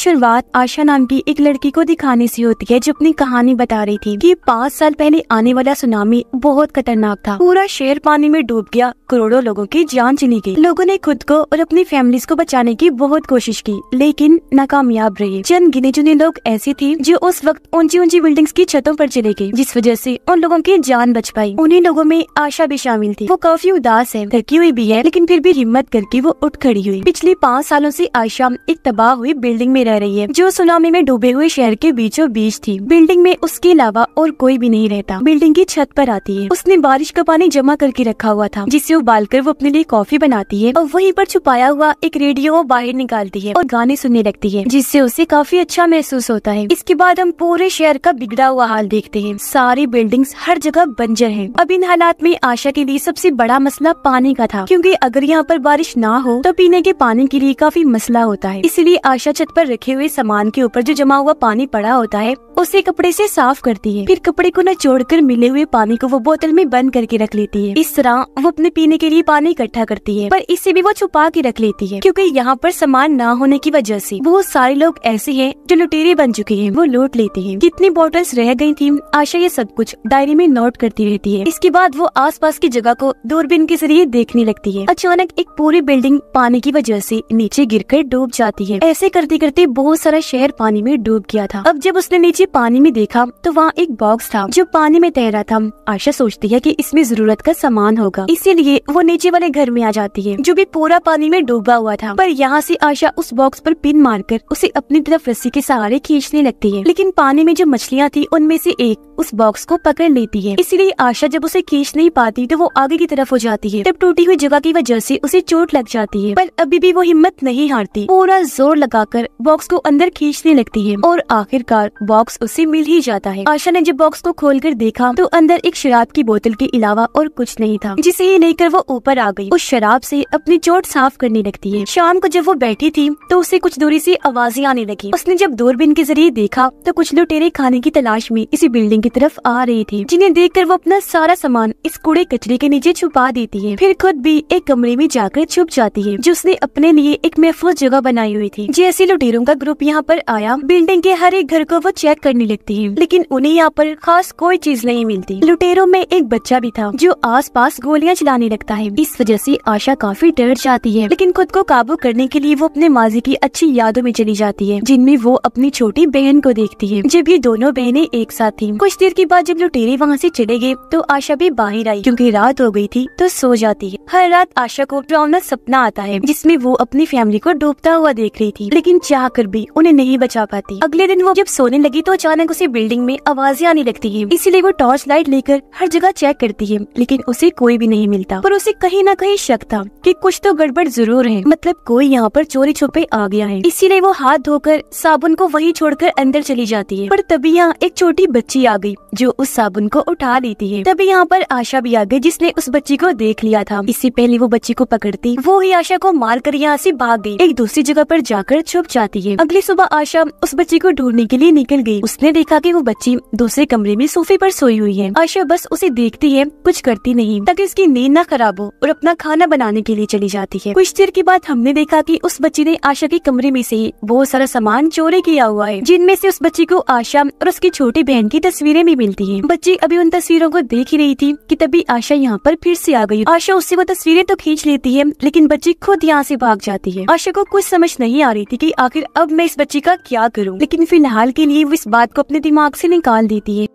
शुरुआत आशा नाम की एक लड़की को दिखाने से होती है, जो अपनी कहानी बता रही थी कि 5 साल पहले आने वाला सुनामी बहुत खतरनाक था। पूरा शहर पानी में डूब गया, करोड़ों लोगों की जान चली गई। लोगों ने खुद को और अपनी फैमिलीज को बचाने की बहुत कोशिश की, लेकिन नाकामयाब रहे। चंद गिने चुने लोग ऐसे थे जो उस वक्त ऊंची ऊंची बिल्डिंग्स की छतों पर चले गए, जिस वजह से उन लोगों की जान बच पाई। उन्हीं लोगों में आशा भी शामिल थी। वो काफी उदास है, थकी हुई भी है, लेकिन फिर भी हिम्मत करके वो उठ खड़ी हुई। पिछले 5 सालों से आशा एक तबाह हुई बिल्डिंग में रह रही है, जो सुनामी में डूबे हुए शहर के बीचों बीच थी। बिल्डिंग में उसके अलावा और कोई भी नहीं रहता। बिल्डिंग की छत पर आती है। उसने बारिश का पानी जमा करके रखा हुआ था, जिसे उबालकर वो अपने लिए कॉफी बनाती है और वहीं पर छुपाया हुआ एक रेडियो वो बाहर निकालती है और गाने सुनने लगती है, जिससे उसे काफी अच्छा महसूस होता है। इसके बाद हम पूरे शहर का बिगड़ा हुआ हाल देखते हैं। सारी बिल्डिंग्स हर जगह बंजर हैं। अब इन हालात में आशा के लिए सबसे बड़ा मसला पानी का था, क्योंकि अगर यहाँ पर बारिश ना हो तो पीने के पानी के लिए काफी मसला होता है। इसलिए आशा छत पर रखे हुए सामान के ऊपर जो जमा हुआ पानी पड़ा होता है, उसे कपड़े से साफ करती है। फिर कपड़े को निचोड़कर मिले हुए पानी को वो बोतल में बंद करके रख लेती है। इस तरह वो अपने पीने के लिए पानी इकट्ठा करती है, पर इसे भी वो छुपा के रख लेती है, क्योंकि यहाँ पर सामान ना होने की वजह से बहुत सारे लोग ऐसे हैं जो लुटेरे बन चुके हैं, वो लूट लेते हैं। कितनी बोतल्स रह गई थी, आशा ये सब कुछ डायरी में नोट करती रहती है। इसके बाद वो आसपास की जगह को दूरबीन के जरिए देखने लगती है। अचानक एक पूरी बिल्डिंग पानी की वजह से नीचे गिरकर डूब जाती है। ऐसे करते करते बहुत सारा शहर पानी में डूब गया था। अब जब उसने नीचे पानी में देखा तो वहाँ एक बॉक्स था जो पानी में तैर रहा था। आशा सोचती है कि इसमें जरूरत का सामान होगा, इसीलिए वो नीचे वाले घर में आ जाती है, जो भी पूरा पानी में डूबा हुआ था। पर यहाँ से आशा उस बॉक्स पर पिन मारकर उसे अपनी तरफ रस्सी के सहारे खींचने लगती है, लेकिन पानी में जो मछलियाँ थी उनमें से एक उस बॉक्स को पकड़ लेती है। इसीलिए आशा जब उसे खींच नहीं पाती तो वो आगे की तरफ हो जाती है। तब टूटी हुई जगह की वजह से उसे चोट लग जाती है, पर अभी भी वो हिम्मत नहीं हारती। पूरा जोर लगाकर बॉक्स को अंदर खींचने लगती है और आखिरकार बॉक्स उसे मिल ही जाता है। आशा ने जब बॉक्स को खोलकर देखा तो अंदर एक शराब की बोतल के अलावा और कुछ नहीं था, जिसे ही लेकर वो ऊपर आ गई। उस शराब से अपनी चोट साफ करने लगती है। शाम को जब वो बैठी थी तो उसे कुछ दूरी से आवाजें आने लगी। उसने जब दूरबीन के जरिए देखा तो कुछ लुटेरे खाने की तलाश में इसी बिल्डिंग की तरफ आ रही थी, जिन्हें देखकर वो अपना सारा सामान इस कूड़े कचरे के नीचे छुपा देती है। फिर खुद भी एक कमरे में जाकर छुप जाती है, जो उसने अपने लिए एक महफूज जगह बनाई हुई थी। जैसे लुटेरों का ग्रुप यहाँ पर आया, बिल्डिंग के हर एक घर को वो चेक करने लगती है, लेकिन उन्हें यहाँ पर खास कोई चीज नहीं मिलती। लुटेरों में एक बच्चा भी था जो आसपास गोलियां चलाने लगता है। इस वजह से आशा काफी डर जाती है, लेकिन खुद को काबू करने के लिए वो अपने माजी की अच्छी यादों में चली जाती है, जिनमें वो अपनी छोटी बहन को देखती है, जब ये दोनों बहनें एक साथ थी। कुछ देर के बाद जब लुटेरे वहाँ से चले गए तो आशा भी बाहर आई, क्योंकि रात हो गई थी तो सो जाती है। हर रात आशा को डरावना सपना आता है, जिसमें वो अपनी फैमिली को डूबता हुआ देख रही थी, लेकिन चाह कर भी उन्हें नहीं बचा पाती। अगले दिन वो जब सोने लगी तो अचानक उसे बिल्डिंग में आवाजें आने लगती है। इसीलिए वो टॉर्च लाइट लेकर हर जगह चेक करती है, लेकिन उसे कोई भी नहीं मिलता। पर उसे कहीं न कहीं शक था कि कुछ तो गड़बड़ जरूर है, मतलब कोई यहाँ पर चोरी छुपे आ गया है। इसीलिए वो हाथ धोकर साबुन को वहीं छोड़कर अंदर चली जाती है। पर तभी यहाँ एक छोटी बच्ची आ गई जो उस साबुन को उठा लेती है। तभी यहाँ पर आशा भी आ गई, जिसने उस बच्ची को देख लिया था। इससे पहले वो बच्ची को पकड़ती, वो ही आशा को मारकर यहाँ से भाग गई, एक दूसरी जगह पर जाकर छुप जाती है। अगली सुबह आशा उस बच्ची को ढूंढने के लिए निकल गई। उसने देखा कि वो बच्ची दूसरे कमरे में सोफे पर सोई हुई है। आशा बस उसे देखती है, कुछ करती नहीं, ताकि उसकी नींद न खराब हो, और अपना खाना बनाने के लिए चली जाती है। कुछ देर के बाद हमने देखा कि उस बच्ची ने आशा के कमरे में से बहुत सारा सामान चोरी किया हुआ है, जिनमें से उस बच्ची को आशा और उसकी छोटी बहन की तस्वीरें भी मिलती हैं। बच्ची अभी उन तस्वीरों को देख ही रही थी कि तभी आशा यहाँ पर फिर से आ गई। आशा उससे वो तस्वीरें तो खींच लेती है, लेकिन बच्ची खुद यहाँ से भाग जाती है। आशा को कुछ समझ नहीं आ रही थी कि आखिर अब मैं इस बच्ची का क्या करूँ, लेकिन फिलहाल के लिए वो इस बात को अपने दिमाग से निकाल देती है।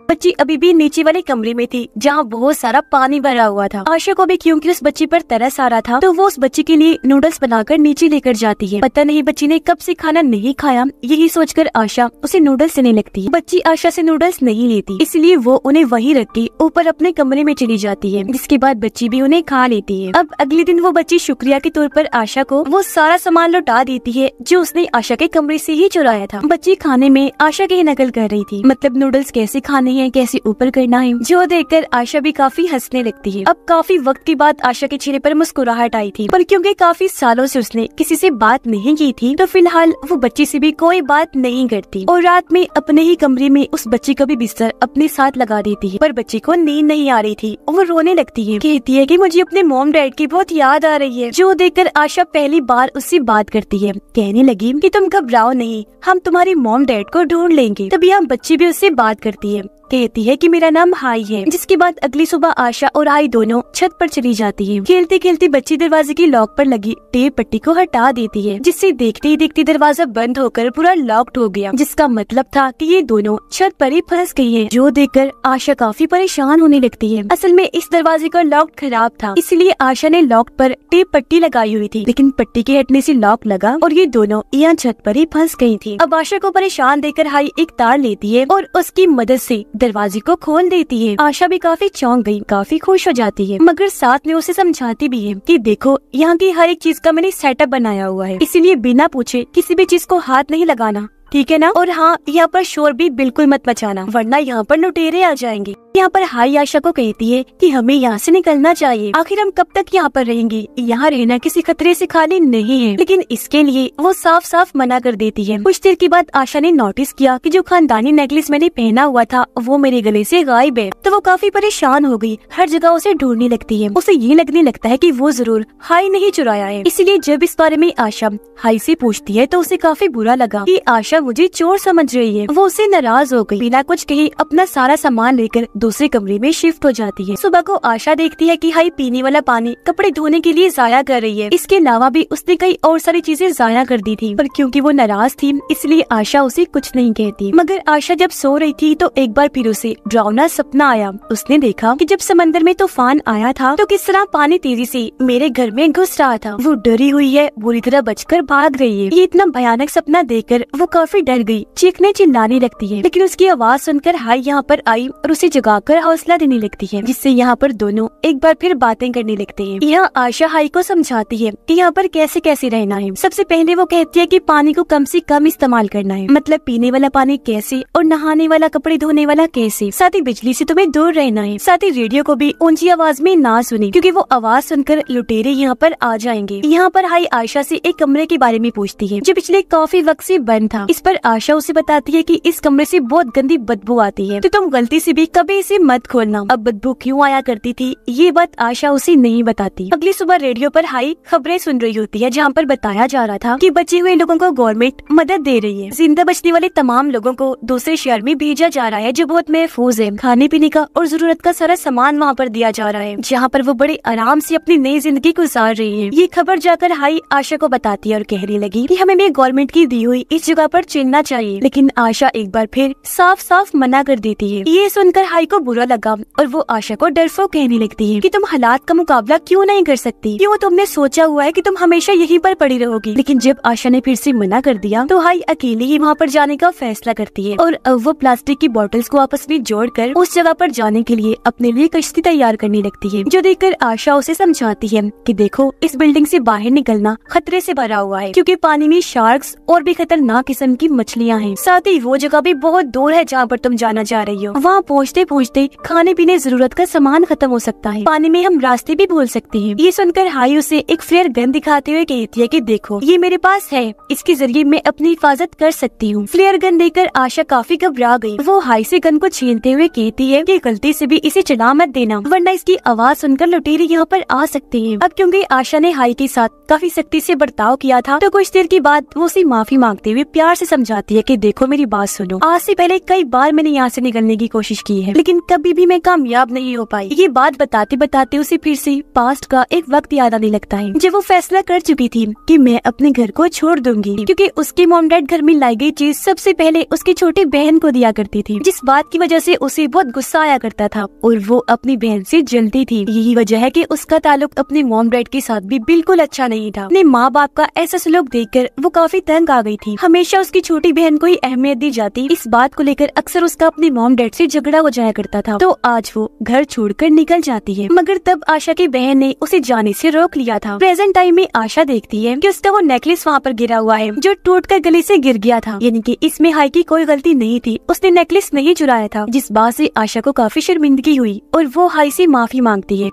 बच्ची अभी भी नीचे वाले कमरे में थी, जहाँ बहुत सारा पानी भरा हुआ था। आशा को भी क्योंकि उस बच्ची पर तरस आ रहा था, तो वो उस बच्ची के लिए नूडल्स बनाकर नीचे लेकर जाती है। पता नहीं बच्ची ने कब से खाना नहीं खाया, यही सोचकर आशा उसे नूडल्स देने लगती है। बच्ची आशा से नूडल्स नहीं लेती, इसलिए वो उन्हें वहीं रख के ऊपर अपने कमरे में चली जाती है, जिसके बाद बच्ची भी उन्हें खा लेती है। अब अगले दिन वो बच्ची शुक्रिया के तौर पर आशा को वो सारा सामान लौटा देती है जो उसने आशा के कमरे से ही चुराया था। बच्ची खाने में आशा की नकल कर रही थी, मतलब नूडल्स कैसे खाने नहीं है, कैसे ऊपर करना है, जो देखकर आशा भी काफी हंसने लगती है। अब काफी वक्त के बाद आशा के चेहरे पर मुस्कुराहट आई थी, पर क्योंकि काफी सालों से उसने किसी से बात नहीं की थी, तो फिलहाल वो बच्ची से भी कोई बात नहीं करती और रात में अपने ही कमरे में उस बच्ची का भी बिस्तर अपने साथ लगा देती है। पर बच्ची को नींद नहीं आ रही थी और वो रोने लगती है, कहती है कि मुझे अपने मॉम डैड की बहुत याद आ रही है। जो देखकर आशा पहली बार उससे बात करती है, कहने लगी कि तुम घबराओ नहीं, हम तुम्हारी मॉम डैड को ढूंढ लेंगे। तभी हम बच्ची भी उससे बात करती है, कहती है कि मेरा नाम हाई है। जिसके बाद अगली सुबह आशा और हाई दोनों छत पर चली जाती है। खेलते खेलते बच्ची दरवाजे की लॉक पर लगी टेप पट्टी को हटा देती है, जिससे देखते ही देखते दरवाजा बंद होकर पूरा लॉक्ड हो गया, जिसका मतलब था कि ये दोनों छत पर ही फंस गई है। जो देखकर आशा काफी परेशान होने लगती है। असल में इस दरवाजे का लॉक खराब था, इसलिए आशा ने लॉक पर टेप पट्टी लगाई हुई थी, लेकिन पट्टी के हटने से लॉक लगा और ये दोनों यहाँ छत पर ही फंस गई थी। अब आशा को परेशान देखकर हाई एक तार लेती है और उसकी मदद से दरवाजे को खोल देती है। आशा भी काफी चौंक गई, काफी खुश हो जाती है, मगर साथ में उसे समझाती भी है कि देखो यहाँ की हर एक चीज का मैंने सेटअप बनाया हुआ है, इसीलिए बिना पूछे किसी भी चीज को हाथ नहीं लगाना, ठीक है ना। और हाँ, यहाँ पर शोर भी बिल्कुल मत मचाना, वरना यहाँ पर लुटेरे आ जाएंगे। यहाँ पर हाई आशा को कहती है कि हमें यहाँ से निकलना चाहिए, आखिर हम कब तक यहाँ पर रहेंगे, यहाँ रहना किसी खतरे से खाली नहीं है। लेकिन इसके लिए वो साफ साफ मना कर देती है। कुछ देर के बाद आशा ने नोटिस किया कि जो खानदानी नेकलेस मैंने पहना हुआ था वो मेरे गले से गायब है, तो वो काफी परेशान हो गई, हर जगह उसे ढूंढने लगती है। उसे ये लगने लगता है कि वो जरूर हाई ने ही चुराया है। इसलिए जब इस बारे में आशा हाई से पूछती है तो उसे काफी बुरा लगा कि आशा मुझे चोर समझ रही है। वो उससे नाराज हो गई, बिना कुछ कहे अपना सारा सामान लेकर दूसरे कमरे में शिफ्ट हो जाती है। सुबह को आशा देखती है कि हाई पीने वाला पानी कपड़े धोने के लिए जाया कर रही है। इसके अलावा भी उसने कई और सारी चीजें जाया कर दी थी, पर क्योंकि वो नाराज थी इसलिए आशा उसे कुछ नहीं कहती। मगर आशा जब सो रही थी तो एक बार फिर उसे डरावना सपना आया। उसने देखा कि जब समंदर में तूफान आया था तो किस तरह पानी तेजी से मेरे घर में घुस रहा था। वो डरी हुई है, बुरी तरह बचकर भाग रही है। ये इतना भयानक सपना देखकर वो काफी डर गई, चीखने चिल्लाने लगती है। लेकिन उसकी आवाज सुनकर हाई यहाँ पर आई और उसे जगाकर हौसला देने लगती है, जिससे यहाँ पर दोनों एक बार फिर बातें करने लगते हैं। यहाँ आशा हाई को समझाती है कि यहाँ पर कैसे कैसे रहना है। सबसे पहले वो कहती है कि पानी को कम से कम इस्तेमाल करना है, मतलब पीने वाला पानी कैसे और नहाने वाला, कपड़े धोने वाला कैसे। साथ ही बिजली से तुम्हें दूर रहना है। साथ ही रेडियो को भी ऊंची आवाज में ना सुने, क्योंकि वो आवाज सुनकर लुटेरे यहाँ पर आ जाएंगे। यहाँ पर हाई आशा से एक कमरे के बारे में पूछती है जो पिछले काफी वक्त से बंद था। इस पर आशा उसे बताती है कि इस कमरे से बहुत गंदी बदबू आती है, तो तुम गलती से भी कभी इसे मत खोलना। अब बदबू क्यों आया करती थी ये बात आशा उसे नहीं बताती। अगली सुबह रेडियो पर हाई खबरें सुन रही होती है, जहाँ पर बताया जा रहा था कि बचे हुए लोगों को गवर्नमेंट मदद दे रही है। जिंदा बचने वाले तमाम लोगों को दूसरे शहर में भेजा जा रहा है जो बहुत महफूज है। खाने पीने का और जरूरत का सारा सामान वहाँ पर दिया जा रहा है, जहाँ पर वो बड़े आराम से अपनी नई जिंदगी गुजार रही है। ये खबर जाकर हाई आशा को बताती है और कहने लगी कि हमें भी गवर्नमेंट की दी हुई इस जगह पर चलना चाहिए। लेकिन आशा एक बार फिर साफ साफ मना कर देती है। ये सुनकर हाई को बुरा लगा और वो आशा को डरपोक कहने लगती है कि तुम हालात का मुकाबला क्यों नहीं कर सकती, क्यों तुमने सोचा हुआ है कि तुम हमेशा यहीं पर पड़ी रहोगी। लेकिन जब आशा ने फिर से मना कर दिया तो हाई अकेले ही वहाँ पर जाने का फैसला करती है और अब वो प्लास्टिक की बोतल्स को आपस में जोड़कर उस जगह पर जाने के लिए अपने लिए कश्ती तैयार करने लगती है। जो देखकर आशा उसे समझाती है कि देखो, इस बिल्डिंग से बाहर निकलना खतरे से भरा हुआ है, क्योंकि पानी में शार्क्स और भी खतरनाक किस्म की मछलियाँ हैं। साथ ही वो जगह भी बहुत दूर है जहाँ पर तुम जाना चाह रही हो। वहाँ पहुँचते पहुँचते खाने पीने जरूरत का सामान खत्म हो सकता है, पानी में हम रास्ते भी भूल सकते हैं। ये सुनकर हाई उसे एक फ्लेयर गन दिखाते हुए कहती है कि देखो, ये मेरे पास है, इसके जरिए मैं अपनी हिफाजत कर सकती हूँ। फ्लेयर गन देकर आशा काफी घबरा गई। वो हाई से गन को छीनते हुए कहती है कि गलती से भी इसे चला मत देना, वरना इसकी आवाज सुनकर लुटेरे यहाँ पर आ सकते हैं। अब क्योंकि आशा ने हाई के साथ काफी सख्ती से बर्ताव किया था, तो कुछ देर के बाद वो उसे माफी मांगते हुए प्यार से समझाती है कि देखो, मेरी बात सुनो, आज से पहले कई बार मैंने यहाँ से निकलने की कोशिश की है, लेकिन कभी भी मैं कामयाब नहीं हो पाई। ये बात बताते बताते उसे फिर से पास्ट का एक वक्त याद आने लगता है जब वो फैसला कर चुकी थी कि मैं अपने घर को छोड़ दूंगी, क्योंकि उसके मॉम डैड घर में लाई गई चीज सबसे पहले उसकी छोटी बहन को दिया करती थी, जिस बात की वजह से उसे बहुत गुस्सा आया करता था और वो अपनी बहन से जलती थी। यही वजह है कि उसका ताल्लुक अपने मॉम डैड के साथ भी बिल्कुल अच्छा नहीं था। अपने माँ बाप का ऐसा सलूक देखकर वो काफी तंग आ गई थी। हमेशा उसकी छोटी बहन को ही अहमियत दी जाती। इस बात को लेकर अक्सर उसका अपने मॉम डैड से झगड़ा हो जाया करता था, तो आज वो घर छोड़कर निकल जाती है। मगर तब आशा की बहन ने उसे जाने से रोक लिया था। प्रेजेंट टाइम में आशा देखती है कि उसका वो नेकलेस वहाँ पर गिरा हुआ है जो टूटकर गले से गिर गया था, यानी कि इसमें हाई की कोई गलती नहीं थी, उसने नेकलेस नहीं चुराया था। जिस बात से आशा को काफी शर्मिंदगी हुई और वो हाई से माफी मांगती है।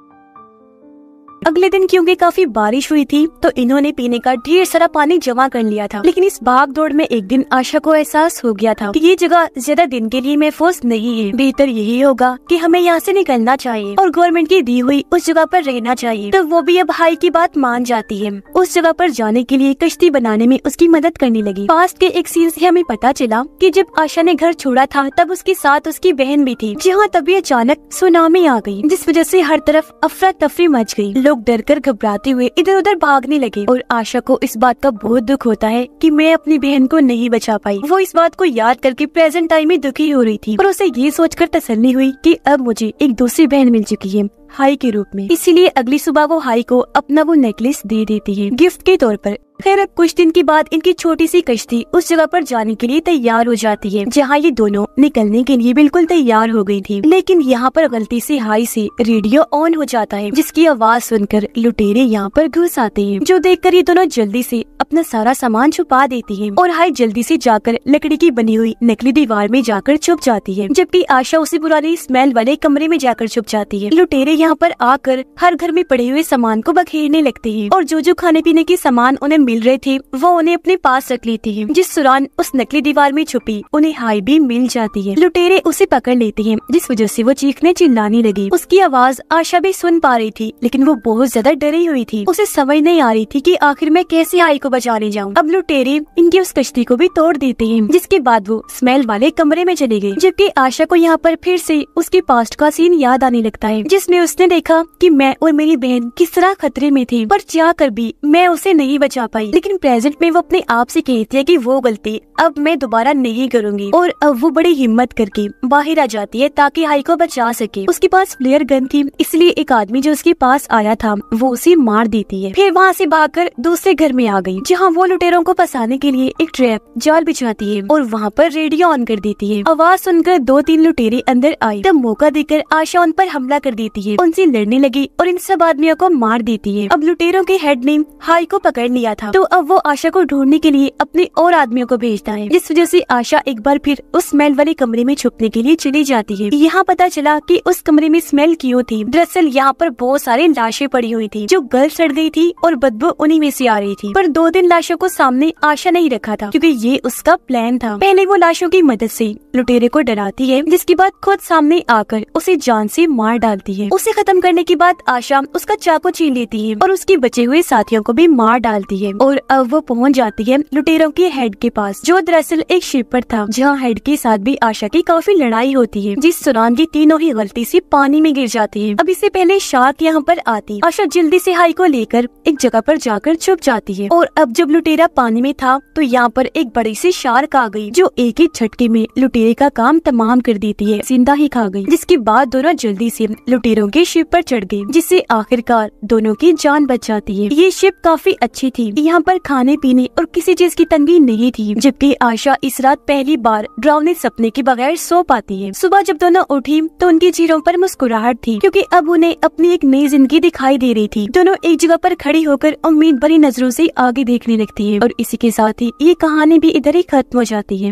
अगले दिन क्योंकि काफी बारिश हुई थी तो इन्होंने पीने का ढेर सारा पानी जमा कर लिया था। लेकिन इस भाग दौड़ में एक दिन आशा को एहसास हो गया था कि ये जगह ज्यादा दिन के लिए महफूज नहीं है, बेहतर यही होगा कि हमें यहाँ से निकलना चाहिए और गवर्नमेंट की दी हुई उस जगह पर रहना चाहिए। तो वो भी अब हाई की बात मान जाती है। उस जगह पर जाने के लिए कश्ती बनाने में उसकी मदद करने लगी। पास्ट के एक सीन से हमें पता चला कि जब आशा ने घर छोड़ा था तब उसके साथ उसकी बहन भी थी। जहाँ तभी अचानक सुनामी आ गई, जिस वजह से हर तरफ अफरा तफरी मच गई। लोग डरकर घबराते हुए इधर उधर भागने लगे और आशा को इस बात का बहुत दुख होता है कि मैं अपनी बहन को नहीं बचा पाई। वो इस बात को याद करके प्रेजेंट टाइम में दुखी हो रही थी, पर उसे ये सोचकर तसल्ली हुई कि अब मुझे एक दूसरी बहन मिल चुकी है हाई के रूप में। इसीलिए अगली सुबह वो हाई को अपना वो नेकलेस दे देती है गिफ्ट के तौर पर। खैर अब कुछ दिन के बाद इनकी छोटी सी कश्ती उस जगह पर जाने के लिए तैयार हो जाती है जहाँ ये दोनों निकलने के लिए बिल्कुल तैयार हो गई थी। लेकिन यहाँ पर गलती से हाई से रेडियो ऑन हो जाता है, जिसकी आवाज सुनकर लुटेरे यहाँ पर घुस आते हैं, जो देखकर ये दोनों जल्दी से अपना सारा सामान छुपा देती है और हाई जल्दी से जाकर लकड़ी की बनी हुई नकली दीवार में जाकर छुप जाती है, जबकि आशा उसी पुरानी स्मेल वाले कमरे में जाकर छुप जाती है। लुटेरे यहाँ पर आकर हर घर में पड़े हुए सामान को बखेरने लगते हैं और जो जो खाने पीने के सामान उन्हें मिल रहे थे वो उन्हें अपने पास रख लेती है। जिस दौरान उस नकली दीवार में छुपी उन्हें हाई भी मिल जाती है। लुटेरे उसे पकड़ लेते हैं, जिस वजह से वो चीखने चिल्लाने लगी। उसकी आवाज आशा भी सुन पा रही थी, लेकिन वो बहुत ज्यादा डरी हुई थी। उसे समझ नहीं आ रही थी कि आखिर मैं कैसे हाई को बचाने जाऊँ। अब लुटेरे इनकी उस कश्ती को भी तोड़ देते हैं, जिसके बाद वो स्मेल वाले कमरे में चले गए। जबकि आशा को यहाँ पर फिर से उसके पास्ट का सीन याद आने लगता है, जिसमें उसने देखा कि मैं और मेरी बहन किस तरह खतरे में थे, पर चाहकर भी मैं उसे नहीं बचा पाई। लेकिन प्रेजेंट में वो अपने आप से कहती है कि वो गलती अब मैं दोबारा नहीं करूंगी और अब वो बड़ी हिम्मत करके बाहर आ जाती है ताकि हाई को बचा सके। उसके पास फ्लेयर गन थी, इसलिए एक आदमी जो उसके पास आया था वो उसे मार देती है। फिर वहाँ से भागकर दूसरे घर में आ गई, जहाँ वो लुटेरों को फंसाने के लिए एक ट्रैप जाल बिछाती है और वहाँ पर रेडियो ऑन कर देती है। आवाज सुनकर 2-3 लुटेरे अंदर आए, तब मौका देकर आशा उन पर हमला कर देती है, उनसे लड़ने लगी और इन सब आदमियों को मार देती है। अब लुटेरों के हेड ने हाई को पकड़ लिया था, तो अब वो आशा को ढूंढने के लिए अपने और आदमियों को भेजता है, जिस वजह से आशा एक बार फिर उस स्मेल वाले कमरे में छुपने के लिए चली जाती है। यहाँ पता चला कि उस कमरे में स्मेल क्यों थी। दरअसल यहाँ पर बहुत सारी लाशें पड़ी हुई थी जो गल सड़ गई थी और बदबू उन्हीं में से आ रही थी। पर 2 दिन लाशों को सामने आशा नहीं रखा था, क्योंकि ये उसका प्लान था। पहले वो लाशों की मदद से लुटेरे को डराती है, जिसके बाद खुद सामने आकर उसे जान से मार डालती है। उसे खत्म करने के बाद आशा उसका चाकू छीन लेती है और उसके बचे हुए साथियों को भी मार डालती है। और अब वो पहुंच जाती है लुटेरों के हेड के पास, जो दरअसल एक शिप पर था, जहाँ हेड के साथ भी आशा की काफी लड़ाई होती है, जिस दौरान ये तीनों ही गलती से पानी में गिर जाती है। अब इससे पहले शार्क यहाँ पर आती, आशा जल्दी से हाई को लेकर एक जगह पर जाकर छुप जाती है। और अब जब लुटेरा पानी में था तो यहाँ पर एक बड़ी सी शार्क आ गई, जो एक ही झटके में लुटेरे का काम तमाम कर देती है, जिंदा ही खा गई। जिसके बाद दोनों जल्दी से लुटेरों के शिप पर चढ़ गए, जिससे आखिरकार दोनों की जान बच जाती है। ये शिप काफी अच्छी थी, यहाँ पर खाने पीने और किसी चीज की तंगी नहीं थी। जबकि आशा इस रात पहली बार डरावने सपने के बगैर सो पाती है। सुबह जब दोनों उठी तो उनके चेहरों पर मुस्कुराहट थी, क्योंकि अब उन्हें अपनी एक नई जिंदगी दिखाई दे रही थी। दोनों एक जगह पर खड़ी होकर उम्मीद भरी नजरों से आगे देखने लगती है। और इसी के साथ ही ये कहानी भी इधर ही खत्म हो जाती है।